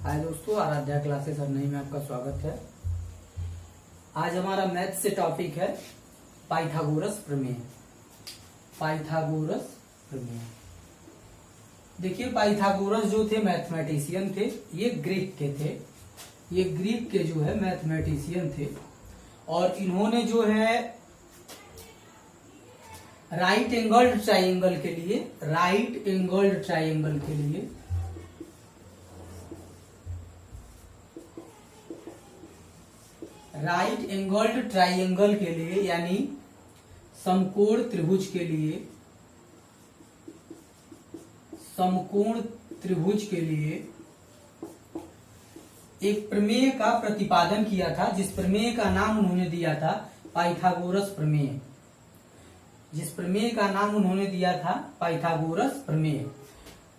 हाय दोस्तों, आराध्या क्लासेस हरनई में आपका स्वागत है। आज हमारा मैथ से टॉपिक है पाइथागोरस प्रमेय। पाइथागोरस प्रमेय, देखिए पाइथागोरस जो थे मैथमेटिशियन थे, ये ग्रीक के थे। ये ग्रीक के जो है मैथमेटिशियन थे और इन्होंने जो है राइट एंगल्ड ट्राइंगल के लिए राइट एंगल्ड ट्राइंगल के लिए यानी समकोण त्रिभुज के लिए एक प्रमेय का प्रतिपादन किया था, जिस प्रमेय का नाम उन्होंने दिया था पाइथागोरस प्रमेय।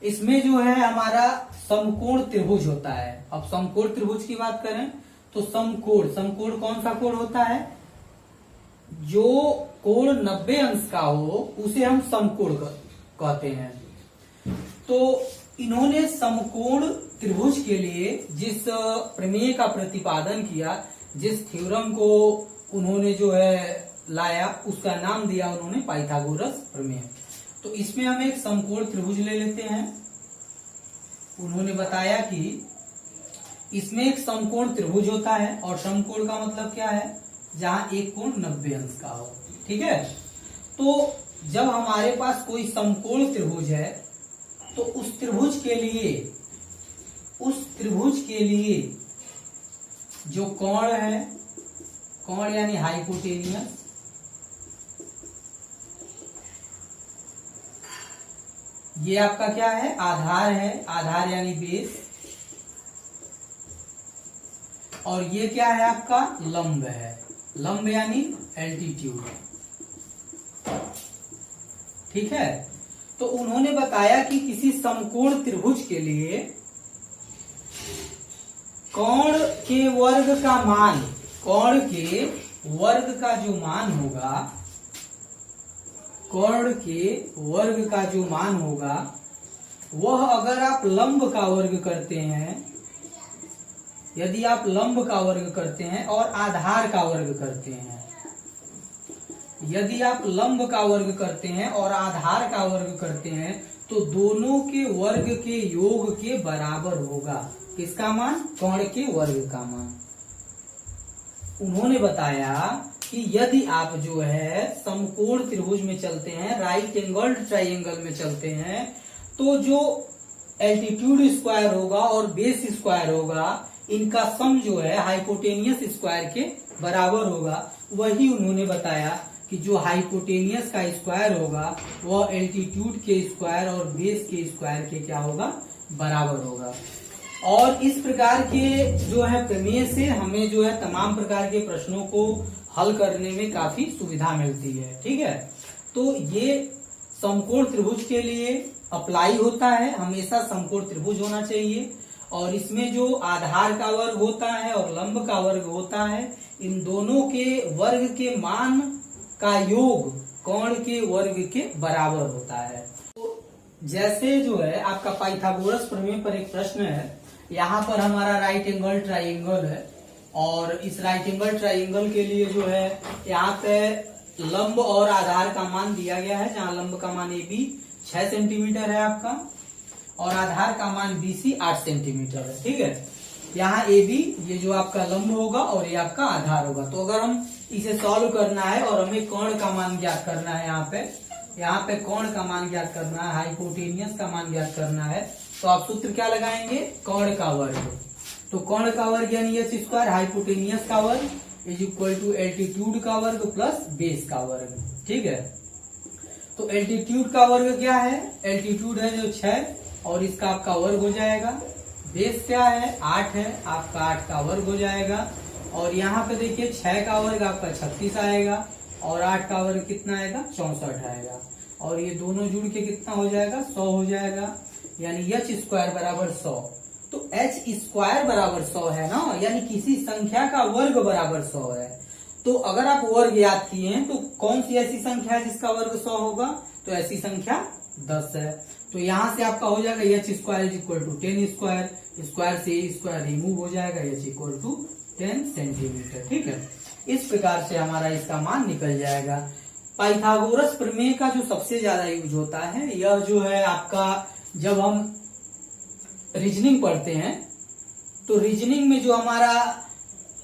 इसमें जो है हमारा समकोण त्रिभुज होता है। अब समकोण त्रिभुज की बात करें तो समकोण कौन सा कोण होता है? जो कोण 90 अंश का हो उसे हम समकोण कहते हैं। तो इन्होंने समकोण त्रिभुज के लिए जिस प्रमेय का प्रतिपादन किया, जिस थ्योरम को उन्होंने जो है लाया, उसका नाम दिया उन्होंने पाइथागोरस प्रमेय। तो इसमें हम एक समकोण त्रिभुज ले लेते हैं। उन्होंने बताया कि इसमें एक समकोण त्रिभुज होता है और समकोण का मतलब क्या है? जहां एक कोण 90 अंश का हो। ठीक है, तो जब हमारे पास कोई समकोण त्रिभुज है तो उस त्रिभुज के लिए जो कोण है, कोण यानी हाइपोटेनियस, ये आपका क्या है? आधार यानी बेस। और ये क्या है? आपका लंब है। लंब यानी एल्टीट्यूड। ठीक है, तो उन्होंने बताया कि किसी समकोण त्रिभुज के लिए कोण के वर्ग का जो मान होगा वह अगर आप लंब का वर्ग करते हैं, यदि आप लंब का वर्ग करते हैं और आधार का वर्ग करते हैं, यदि आप लंब का वर्ग करते हैं और आधार का वर्ग करते हैं, तो दोनों के वर्ग के योग के बराबर होगा। किसका मान? कोण के वर्ग का मान। उन्होंने बताया कि यदि आप जो है समकोण त्रिभुज में चलते हैं, राइट एंगल्ड ट्राइंगल में चलते हैं, तो जो एल्टीट्यूड स्क्वायर होगा और बेस स्क्वायर होगा, इनका सम जो है हाइपोटेनियस स्क्वायर के बराबर होगा। वही उन्होंने बताया कि जो हाइपोटेनियस का स्क्वायर होगा वह एल्टीट्यूड के स्क्वायर और बेस के स्क्वायर के क्या होगा? बराबर होगा। और इस प्रकार के जो है प्रमेय से हमें जो है तमाम प्रकार के प्रश्नों को हल करने में काफी सुविधा मिलती है। ठीक है, तो ये समकोण त्रिभुज के लिए अप्लाई होता है। हमेशा समकोण त्रिभुज होना चाहिए और इसमें जो आधार का वर्ग होता है और लंब का वर्ग होता है, इन दोनों के वर्ग के मान का योग कोण के वर्ग के बराबर होता है। तो जैसे जो है आपका पाइथागोरस प्रमेय पर एक प्रश्न है। यहाँ पर हमारा राइट एंगल ट्राइंगल है और इस राइट एंगल ट्राइंगल के लिए जो है यहाँ पे लंब और आधार का मान दिया गया है, जहाँ लंब का मान AB 6 सेंटीमीटर है आपका और आधार का मान BC 8 सेंटीमीटर है। ठीक है, यहाँ AB ये जो आपका लंब होगा और ये आपका आधार होगा। तो अगर हम इसे सॉल्व करना है और हमें कोण का मान ज्ञात करना है, यहाँ पे कोण का मान ज्ञात करना है, हाइपोटेनियस का मान ज्ञात करना है, तो आप सूत्र क्या लगाएंगे? कोण का वर्ग। तो कोण का वर्ग यानी h स्क्वायर, हाइपोटेनियस का वर्ग इज इक्वल टू एल्टीट्यूड का वर्ग प्लस बेस का वर्ग। ठीक है, तो एल्टीट्यूड का वर्ग क्या है? एल्टीट्यूड है जो 6 और इसका आपका वर्ग हो जाएगा। बेस क्या है? 8 है, आपका 8 का वर्ग हो जाएगा। और यहाँ पे देखिए 6 का वर्ग आपका 36 आएगा और 8 का वर्ग कितना आएगा? 64 आएगा। और ये दोनों जुड़ के कितना हो जाएगा? 100 हो जाएगा। यानी h स्क्वायर बराबर 100। तो h स्क्वायर बराबर 100 है ना, यानी किसी संख्या का वर्ग बराबर 100 है। तो अगर आप वर्ग याद किए हैं तो कौन सी ऐसी संख्या है जिसका वर्ग 100 होगा? तो ऐसी संख्या 10 है। तो यहाँ से आपका हो जाएगा H square is equal to 10 square, square से स्क्वायर रिमूव हो जाएगा, एच इक्वल टू 10 सेंटीमीटर। ठीक है, इस प्रकार से हमारा इसका मान निकल जाएगा। पाइथागोरस प्रमेय का जो सबसे ज्यादा यूज होता है, यह जो है आपका जब हम रीजनिंग पढ़ते हैं, तो रीजनिंग में जो हमारा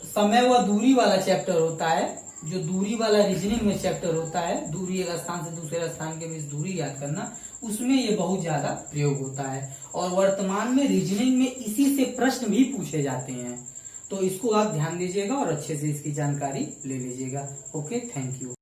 समय व दूरी वाला चैप्टर होता है, जो दूरी वाला रीजनिंग में चैप्टर होता है, दूरी एक स्थान से दूसरे स्थान के बीच दूरी याद करना, उसमें ये बहुत ज्यादा प्रयोग होता है। और वर्तमान में रीजनिंग में इसी से प्रश्न भी पूछे जाते हैं, तो इसको आप ध्यान दीजिएगा और अच्छे से इसकी जानकारी ले लीजिएगा। Okay, thank you.